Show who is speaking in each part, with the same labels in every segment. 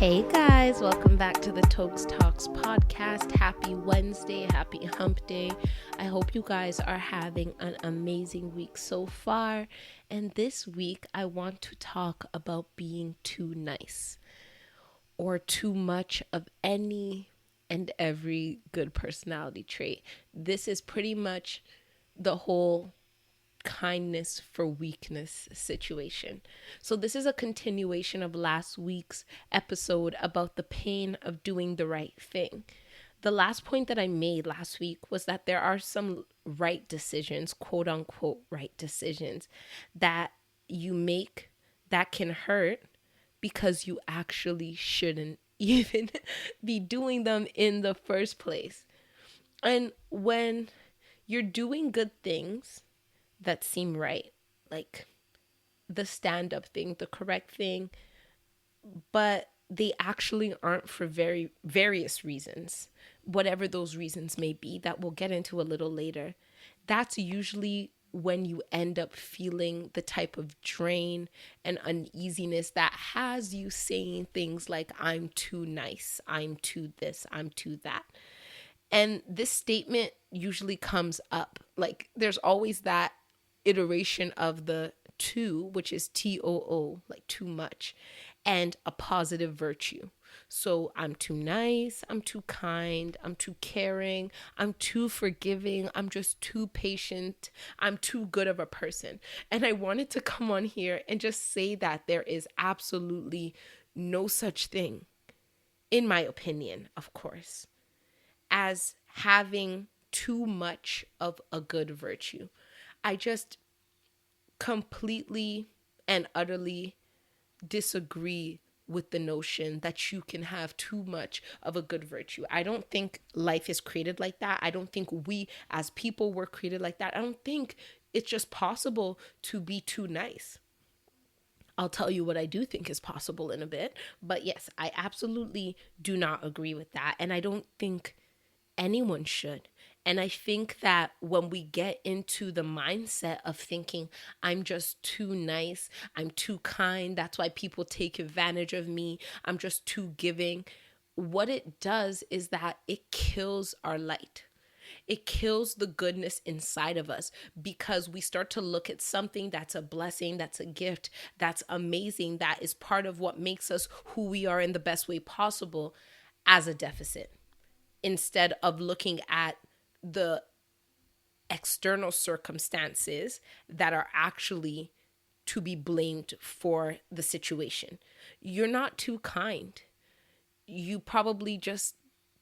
Speaker 1: Hey guys, welcome back to the Toks podcast. Happy Wednesday, happy hump day. I hope you guys are having an amazing week so far. And this week, I want to talk about being too nice or too much of any and every good personality trait. This is pretty much the whole kindness for weakness situation. So this is a continuation of last week's episode about the pain of doing the right thing. The last point that I made last week was that there are some right decisions, quote unquote right decisions, that you make that can hurt because you actually shouldn't even be doing them in the first place. And when you're doing good things that seem right, like the stand-up thing, the correct thing, but they actually aren't for various reasons, whatever those reasons may be, that we'll get into a little later. That's usually when you end up feeling the type of drain and uneasiness that has you saying things like, I'm too nice, I'm too this, I'm too that. And this statement usually comes up. Like there's always that iteration of the too, which is TOO, like too much, and a positive virtue. So I'm too nice, I'm too kind, I'm too caring, I'm too forgiving, I'm just too patient, I'm too good of a person. And I wanted to come on here and just say that there is absolutely no such thing, in my opinion, of course, as having too much of a good virtue. I just completely and utterly disagree with the notion that you can have too much of a good virtue. I don't think life is created like that. I don't think we as people were created like that. I don't think it's just possible to be too nice. I'll tell you what I do think is possible in a bit. But yes, I absolutely do not agree with that. And I don't think anyone should. And I think that when we get into the mindset of thinking, I'm just too nice, I'm too kind, that's why people take advantage of me, I'm just too giving, what it does is that it kills our light. It kills the goodness inside of us because we start to look at something that's a blessing, that's a gift, that's amazing, that is part of what makes us who we are in the best way possible as a deficit, instead of looking at the external circumstances that are actually to be blamed for the situation. You're not too kind. You probably just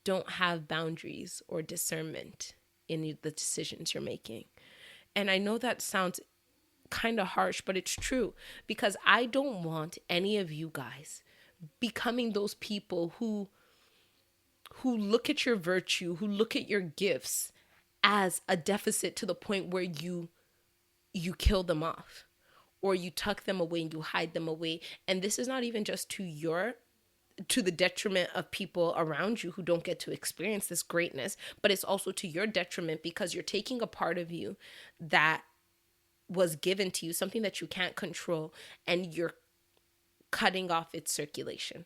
Speaker 1: don't have boundaries or discernment in the decisions you're making. And I know that sounds kind of harsh, but it's true, because I don't want any of you guys becoming those people who look at your virtue, who look at your gifts as a deficit to the point where you kill them off or you tuck them away and you hide them away. And this is not even just to the detriment of people around you who don't get to experience this greatness, but it's also to your detriment because you're taking a part of you that was given to you, something that you can't control, and you're cutting off its circulation.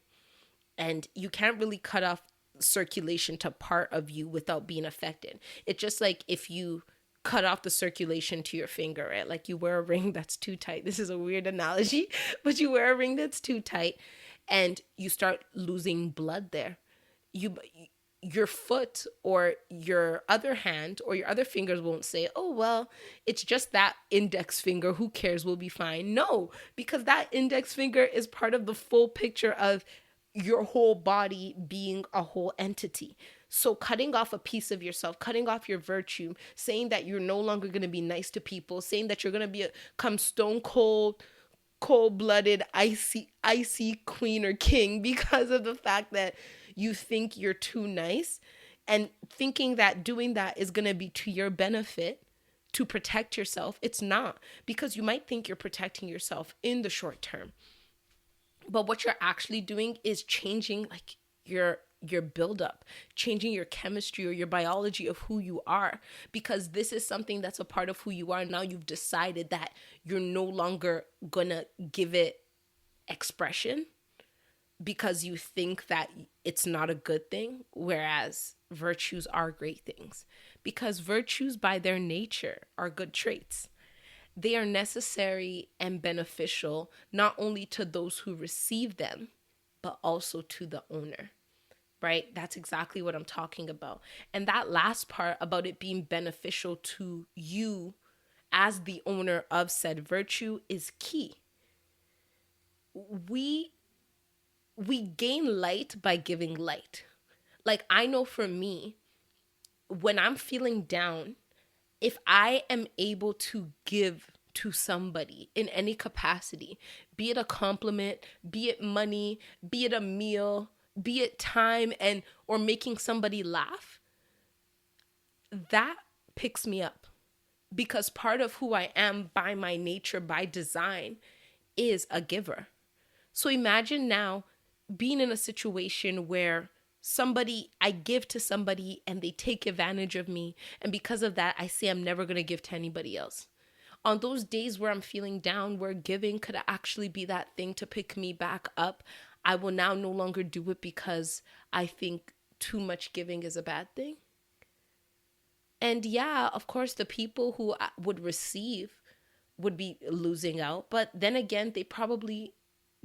Speaker 1: And you can't really cut off circulation to part of you without being affected. It's just like if you cut off the circulation to your finger, right? Like you wear a ring that's too tight. This is a weird analogy, but you wear a ring that's too tight and you start losing blood there. Your foot or your other hand or your other fingers won't say, oh, well, it's just that index finger. Who cares? We'll be fine. No, because that index finger is part of the full picture of your whole body being a whole entity. So cutting off a piece of yourself, cutting off your virtue, saying that you're no longer going to be nice to people, saying that you're going to become stone cold-blooded, icy queen or king because of the fact that you think you're too nice, and thinking that doing that is going to be to your benefit to protect yourself. It's not, because you might think you're protecting yourself in the short term. But what you're actually doing is changing like your buildup, changing your chemistry or your biology of who you are, because this is something that's a part of who you are. Now you've decided that you're no longer gonna give it expression. because you think that it's not a good thing, whereas virtues are great things. Because virtues, by their nature, are good traits. They are necessary and beneficial not only to those who receive them, but also to the owner, right? That's exactly what I'm talking about. And that last part about it being beneficial to you as the owner of said virtue is key. We we gain light by giving light. Like, I know for me, when I'm feeling down, if I am able to give to somebody in any capacity, be it a compliment, be it money, be it a meal, be it time, and or making somebody laugh, that picks me up, because part of who I am by my nature, by design, is a giver. So imagine now being in a situation where I give to somebody and they take advantage of me. And because of that, I say I'm never going to give to anybody else. On those days where I'm feeling down, where giving could actually be that thing to pick me back up, I will now no longer do it because I think too much giving is a bad thing. And yeah, of course, the people who would receive would be losing out. But then again, they probably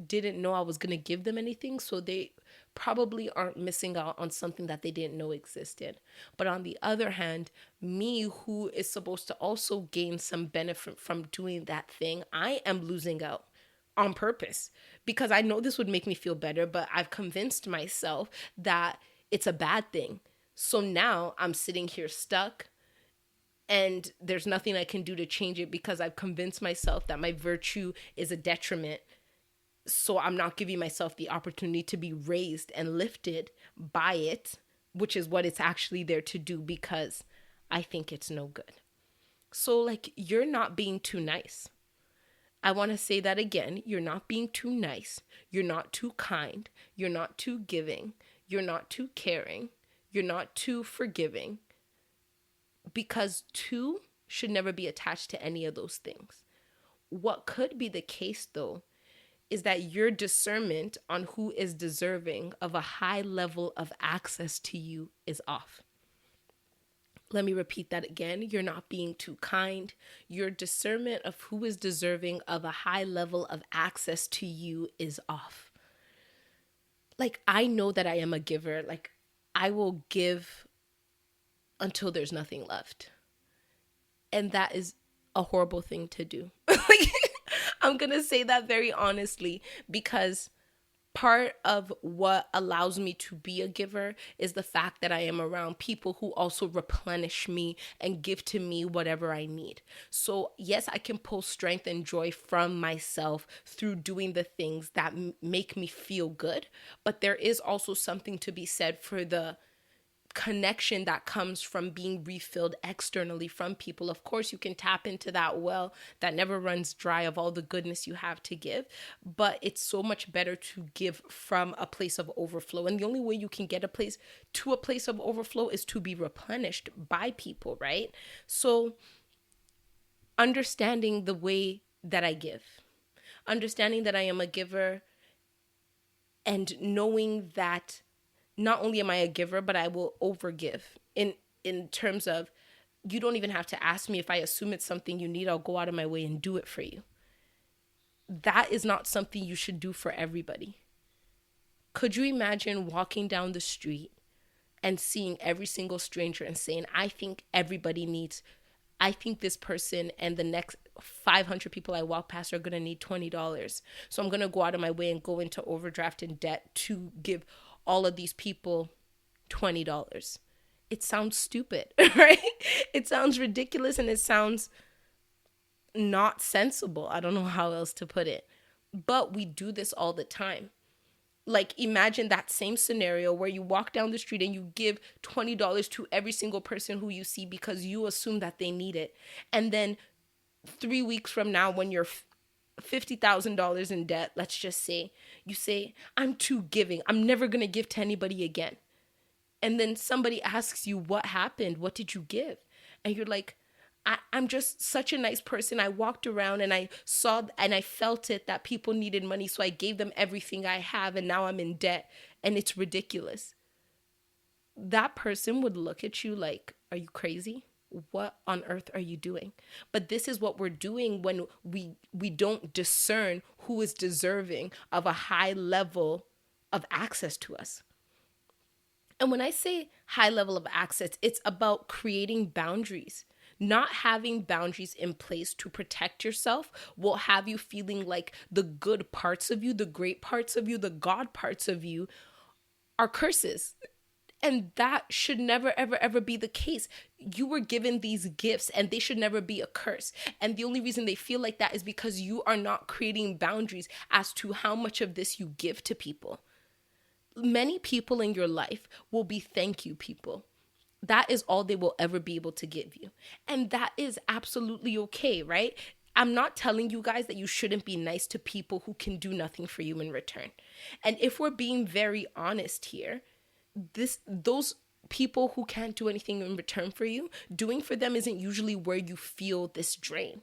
Speaker 1: didn't know I was going to give them anything. So they probably aren't missing out on something that they didn't know existed. But on the other hand, me, who is supposed to also gain some benefit from doing that thing, I am losing out on purpose because I know this would make me feel better, but I've convinced myself that it's a bad thing. So now I'm sitting here stuck and there's nothing I can do to change it because I've convinced myself that my virtue is a detriment. So I'm not giving myself the opportunity to be raised and lifted by it, which is what it's actually there to do, because I think it's no good. So, like, you're not being too nice. I want to say that again. You're not being too nice. You're not too kind. You're not too giving. You're not too caring. You're not too forgiving. Because two should never be attached to any of those things. What could be the case, though, is that your discernment on who is deserving of a high level of access to you is off. Let me repeat that again. You're not being too kind. Your discernment of who is deserving of a high level of access to you is off. Like, I know that I am a giver. Like, I will give until there's nothing left. And that is a horrible thing to do. I'm going to say that very honestly, because part of what allows me to be a giver is the fact that I am around people who also replenish me and give to me whatever I need. So yes, I can pull strength and joy from myself through doing the things that make me feel good. But there is also something to be said for the connection that comes from being refilled externally from people. Of course, you can tap into that well that never runs dry of all the goodness you have to give, but it's so much better to give from a place of overflow. And the only way you can get a place of overflow is to be replenished by people, right? So understanding the way that I give, understanding that I am a giver, and knowing that not only am I a giver, but I will overgive in terms of, you don't even have to ask me. If I assume it's something you need, I'll go out of my way and do it for you. That is not something you should do for everybody. Could you imagine walking down the street and seeing every single stranger and saying, I think this person and the next 500 people I walk past are going to need $20. So I'm going to go out of my way and go into overdraft and debt to give all of these people $20. It sounds stupid, right? It sounds ridiculous and it sounds not sensible. I don't know how else to put it. But we do this all the time. Like, imagine that same scenario where you walk down the street and you give $20 to every single person who you see because you assume that they need it. And then 3 weeks from now, when you're $50,000 in debt, let's just say, you say, I'm too giving. I'm never going to give to anybody again. And then somebody asks you, what happened? What did you give? And you're like, I'm just such a nice person. I walked around and I saw and I felt it that people needed money. So I gave them everything I have and now I'm in debt and it's ridiculous. That person would look at you like, are you crazy? What on earth are you doing? But this is what we're doing when we don't discern who is deserving of a high level of access to us. And when I say high level of access, it's about creating boundaries. Not having boundaries in place to protect yourself will have you feeling like the good parts of you, the great parts of you, the God parts of you are curses. And that should never, ever, ever be the case. You were given these gifts and they should never be a curse. And the only reason they feel like that is because you are not creating boundaries as to how much of this you give to people. Many people in your life will be thank you people. That is all they will ever be able to give you. And that is absolutely okay, right? I'm not telling you guys that you shouldn't be nice to people who can do nothing for you in return. And if we're being very honest here, those people who can't do anything in return for you, doing for them isn't usually where you feel this drain.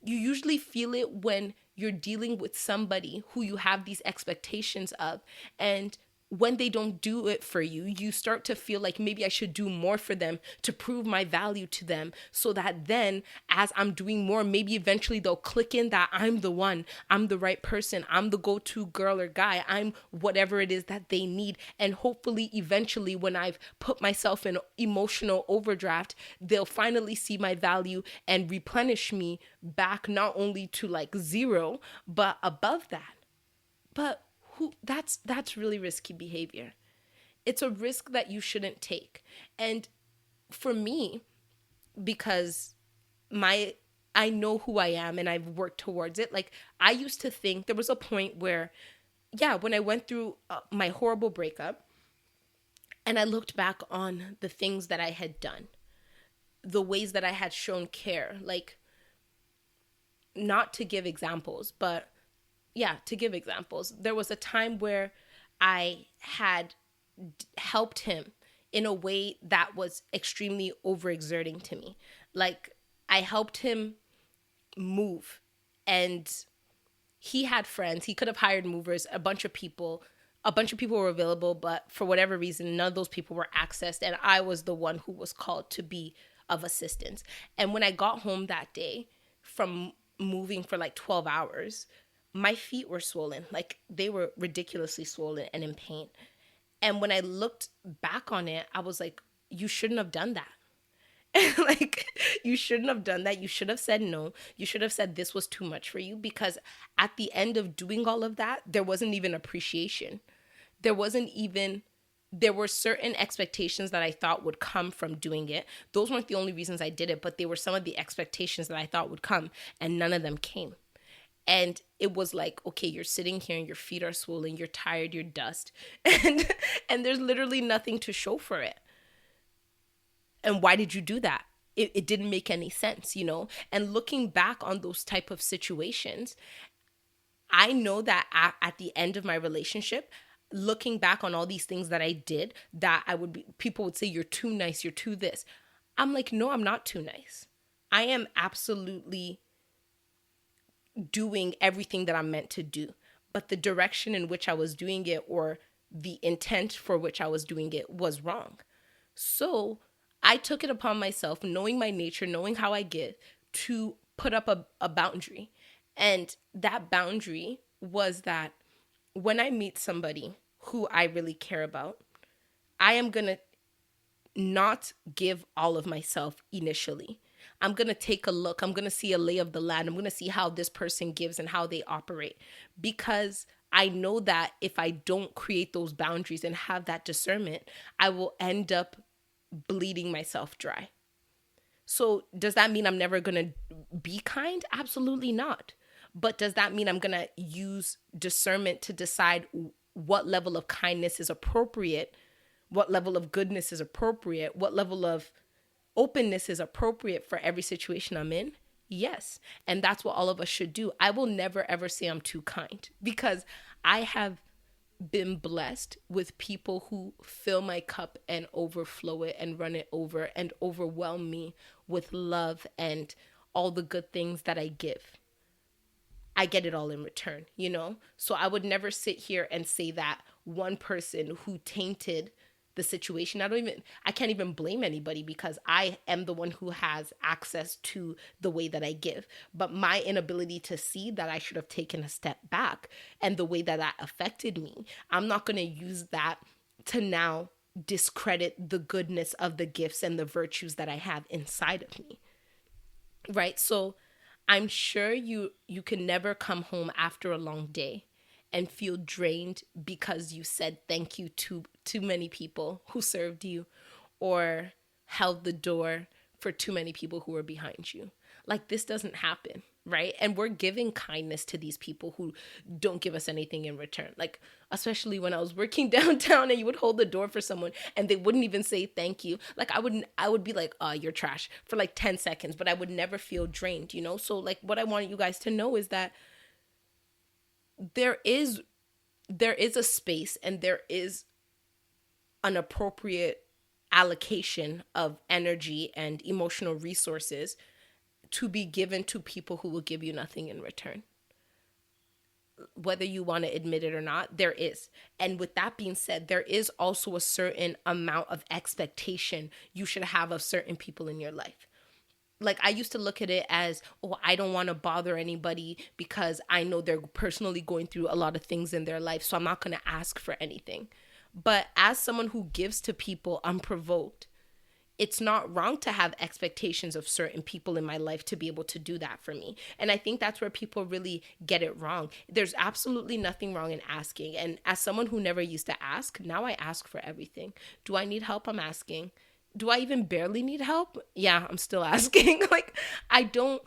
Speaker 1: You usually feel it when you're dealing with somebody who you have these expectations of, and when they don't do it for you, you start to feel like maybe I should do more for them to prove my value to them, so that then as I'm doing more, maybe eventually they'll click in that I'm the one, I'm the right person, I'm the go-to girl or guy, I'm whatever it is that they need. And hopefully eventually when I've put myself in emotional overdraft, they'll finally see my value and replenish me back not only to like zero, but above that. But that's really risky behavior. It's a risk that you shouldn't take. And for me, because my I know who I am and I've worked towards it. Like I used to think there was a point where yeah, when I went through my horrible breakup and I looked back on the things that I had done, the ways that I had shown care, like not to give examples, but yeah, to give examples, there was a time where I had helped him in a way that was extremely overexerting to me. Like, I helped him move, and he had friends. He could have hired movers, a bunch of people. A bunch of people were available, but for whatever reason, none of those people were accessed, and I was the one who was called to be of assistance. And when I got home that day from moving for like 12 hours, my feet were swollen. Like they were ridiculously swollen and in pain. And when I looked back on it, I was like, you shouldn't have done that. Like, you shouldn't have done that. You should have said no. You should have said this was too much for you, because at the end of doing all of that, there wasn't even appreciation. There wasn't even, there were certain expectations that I thought would come from doing it. Those weren't the only reasons I did it, but they were some of the expectations that I thought would come, and none of them came. And it was like, okay, you're sitting here and your feet are swollen, you're tired, you're dust, and there's literally nothing to show for it. And why did you do that? It didn't make any sense, you know? And looking back on those type of situations, I know that at the end of my relationship, looking back on all these things that I did, that people would say, you're too nice, you're too this. I'm like, no, I'm not too nice. I am absolutely doing everything that I'm meant to do. But the direction in which I was doing it, or the intent for which I was doing it, was wrong. So I took it upon myself, knowing my nature, knowing how I get, to put up a boundary. And that boundary was that when I meet somebody who I really care about, I am going to not give all of myself initially. I'm going to take a look. I'm going to see a lay of the land. I'm going to see how this person gives and how they operate. Because I know that if I don't create those boundaries and have that discernment, I will end up bleeding myself dry. So does that mean I'm never going to be kind? Absolutely not. But does that mean I'm going to use discernment to decide what level of kindness is appropriate, what level of goodness is appropriate, what level of openness is appropriate for every situation I'm in? Yes. And that's what all of us should do. I will never, ever say I'm too kind, because I have been blessed with people who fill my cup and overflow it and run it over and overwhelm me with love and all the good things that I give, I get it all in return, you know? So I would never sit here and say that one person who tainted the situation, I can't even blame anybody because I am the one who has access to the way that I give. But my inability to see that I should have taken a step back and the way that that affected me, I'm not going to use that to now discredit the goodness of the gifts and the virtues that I have inside of me. Right? So I'm sure you can never come home after a long day and feel drained because you said thank you to too many people who served you or held the door for too many people who were behind you. Like, this doesn't happen, right? And we're giving kindness to these people who don't give us anything in return. Like, especially when I was working downtown and you would hold the door for someone and they wouldn't even say thank you. Like, I would be like, you're trash for like 10 seconds, but I would never feel drained, you know? So like, what I want you guys to know is that there is a space and there is an appropriate allocation of energy and emotional resources to be given to people who will give you nothing in return. Whether you want to admit it or not, there is. And with that being said, there is also a certain amount of expectation you should have of certain people in your life. Like, I used to look at it as, oh, I don't want to bother anybody because I know they're personally going through a lot of things in their life, so I'm not going to ask for anything. But as someone who gives to people unprovoked, it's not wrong to have expectations of certain people in my life to be able to do that for me. And I think that's where people really get it wrong. There's absolutely nothing wrong in asking. And as someone who never used to ask, now I ask for everything. Do I need help? I'm asking. Do I even barely need help? Yeah, I'm still asking. Like, I don't,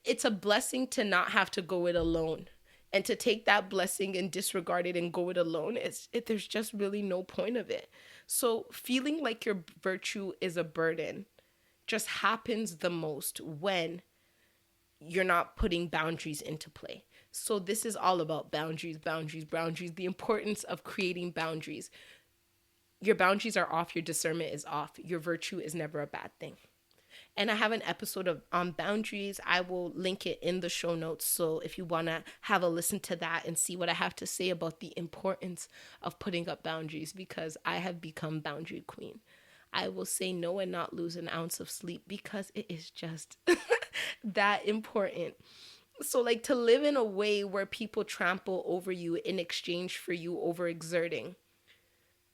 Speaker 1: it's a blessing to not have to go it alone. And to take that blessing and disregard it and go it alone, there's just really no point of it. So feeling like your virtue is a burden just happens the most when you're not putting boundaries into play. So this is all about boundaries, boundaries, boundaries, the importance of creating boundaries. Your boundaries are off, your discernment is off. Your virtue is never a bad thing. And I have an episode on boundaries. I will link it in the show notes. So if you want to have a listen to that and see what I have to say about the importance of putting up boundaries, because I have become boundary queen. I will say no and not lose an ounce of sleep because it is just that important. So like, to live in a way where people trample over you in exchange for you overexerting,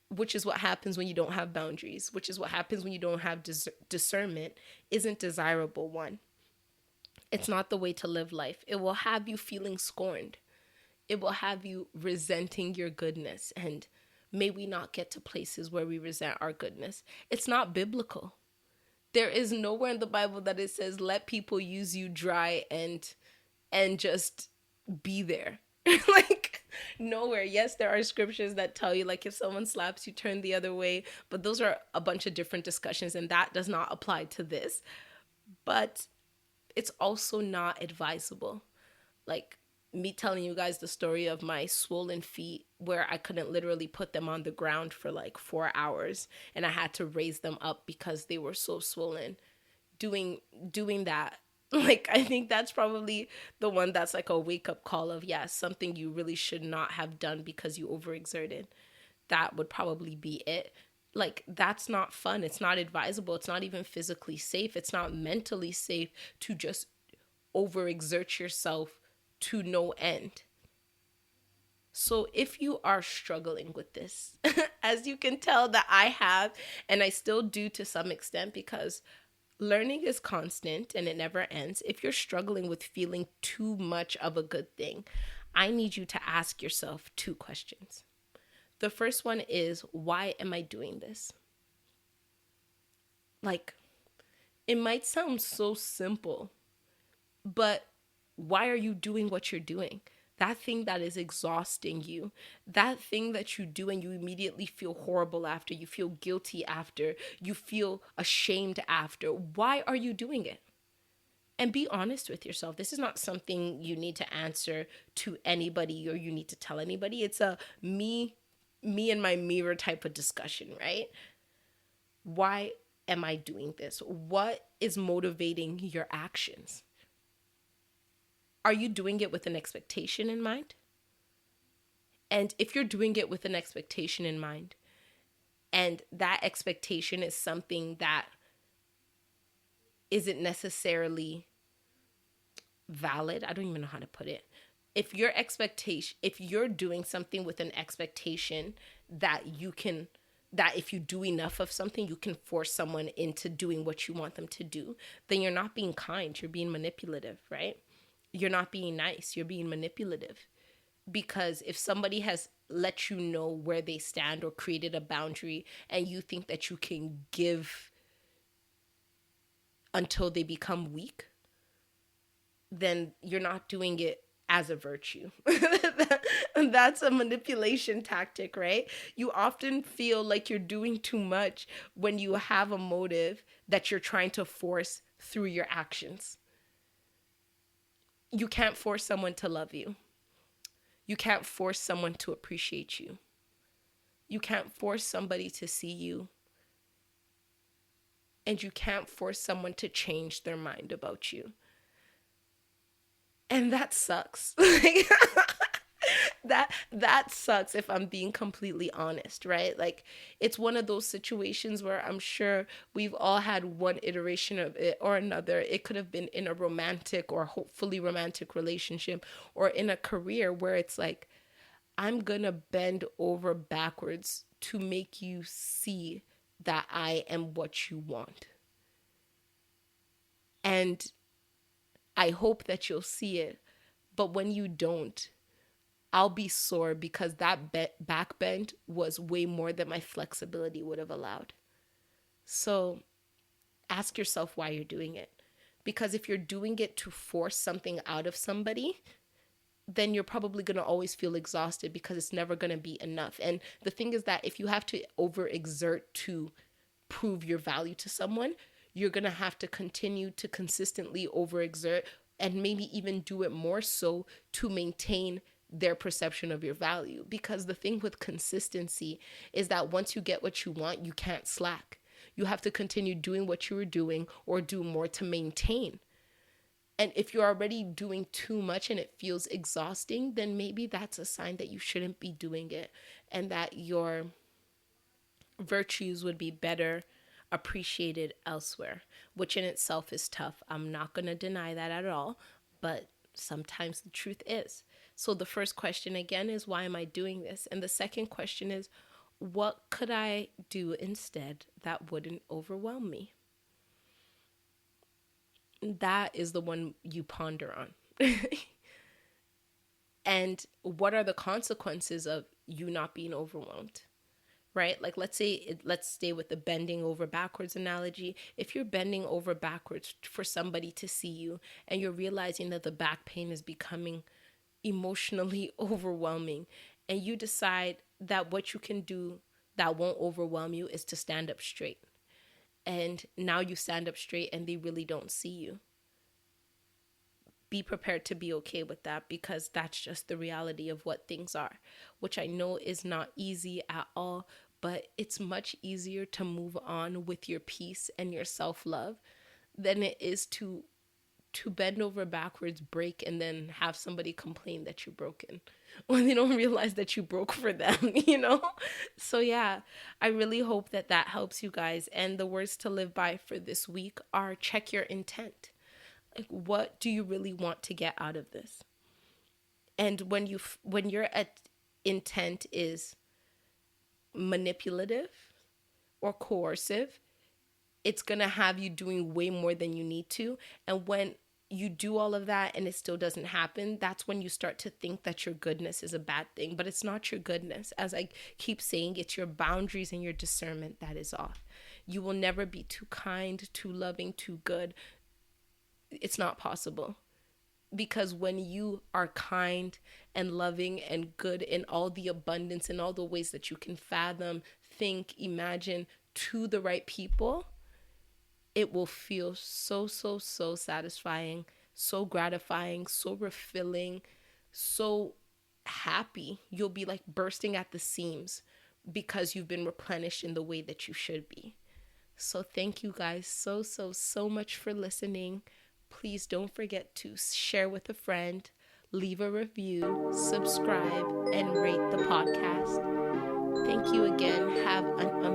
Speaker 1: which is what happens when you don't have boundaries, which is what happens when you don't have discernment, isn't desirable. One, it's not the way to live life. It will have you feeling scorned. It will have you resenting your goodness. And may we not get to places where we resent our goodness. It's not biblical. There is nowhere in the Bible that it says, let people use you dry and just be there. Like, nowhere. Yes, there are scriptures that tell you, like, if someone slaps you, turn the other way. But those are a bunch of different discussions, and that does not apply to this. But it's also not advisable. Like, me telling you guys the story of my swollen feet where I couldn't literally put them on the ground for like 4 hours, and I had to raise them up because they were so swollen. Doing that, like, I think that's probably the one that's like a wake-up call of, yeah, something you really should not have done because you overexerted. That would probably be it. Like, that's not fun. It's not advisable. It's not even physically safe. It's not mentally safe to just overexert yourself to no end. So if you are struggling with this, as you can tell that I have, and I still do to some extent, because learning is constant and it never ends. If you're struggling with feeling too much of a good thing, I need you to ask yourself 2 questions. The first one is, why am I doing this? Like, it might sound so simple, but why are you doing what you're doing? That thing that is exhausting you, that thing that you do and you immediately feel horrible after, you feel guilty after, you feel ashamed after. Why are you doing it? And be honest with yourself. This is not something you need to answer to anybody or you need to tell anybody. It's a me and my mirror type of discussion, right? Why am I doing this? What is motivating your actions? Are you doing it with an expectation in mind? And if you're doing it with an expectation in mind, and that expectation is something that isn't necessarily valid, I don't even know how to put it. If you're doing something with an expectation that you can, that if you do enough of something, you can force someone into doing what you want them to do, then you're not being kind, you're being manipulative, right? You're not being nice, you're being manipulative. Because if somebody has let you know where they stand or created a boundary and you think that you can give until they become weak, then you're not doing it as a virtue. That's a manipulation tactic, right? You often feel like you're doing too much when you have a motive that you're trying to force through your actions. You can't force someone to love you. You can't force someone to appreciate you. You can't force somebody to see you. And you can't force someone to change their mind about you. And that sucks. That sucks, if I'm being completely honest, right? Like, it's one of those situations where I'm sure we've all had one iteration of it or another. It could have been in a romantic or hopefully romantic relationship, or in a career where it's like, I'm gonna bend over backwards to make you see that I am what you want. And I hope that you'll see it. But when you don't, I'll be sore, because that back bend was way more than my flexibility would have allowed. So ask yourself why you're doing it. Because if you're doing it to force something out of somebody, then you're probably going to always feel exhausted, because it's never going to be enough. And the thing is that if you have to overexert to prove your value to someone, you're going to have to continue to consistently overexert, and maybe even do it more so to maintain their perception of your value. Because the thing with consistency is that once you get what you want, you can't slack. You have to continue doing what you were doing, or do more to maintain. And if you're already doing too much and it feels exhausting, then maybe that's a sign that you shouldn't be doing it, and that your virtues would be better appreciated elsewhere, which in itself is tough. I'm not going to deny that at all, but sometimes the truth is. So the first question again is, why am I doing this? And the second question is, what could I do instead that wouldn't overwhelm me? That is the one you ponder on. And what are the consequences of you not being overwhelmed? Right? Like, let's stay with the bending over backwards analogy. If you're bending over backwards for somebody to see you, and you're realizing that the back pain is becoming emotionally overwhelming, and you decide that what you can do that won't overwhelm you is to stand up straight. And now you stand up straight and they really don't see you. Be prepared to be okay with that, because that's just the reality of what things are, which I know is not easy at all, but it's much easier to move on with your peace and your self-love than it is to bend over backwards, break, and then have somebody complain that you're broken when they don't realize that you broke for them. So yeah, I really hope that that helps you guys. And the words to live by for this week are: check your intent. Like, what do you really want to get out of this? And when your intent is manipulative or coercive, it's going to have you doing way more than you need to. And when you do all of that and it still doesn't happen, that's when you start to think that your goodness is a bad thing. But it's not your goodness. As I keep saying, it's your boundaries and your discernment that is off. You will never be too kind, too loving, too good. It's not possible. Because when you are kind and loving and good in all the abundance and all the ways that you can fathom, think, imagine, to the right people, it will feel so, so, so satisfying, so gratifying, so refilling, so happy. You'll be like bursting at the seams, because you've been replenished in the way that you should be. So thank you guys so much for listening. Please don't forget to share with a friend, leave a review, subscribe, and rate the podcast. Thank you again. Have an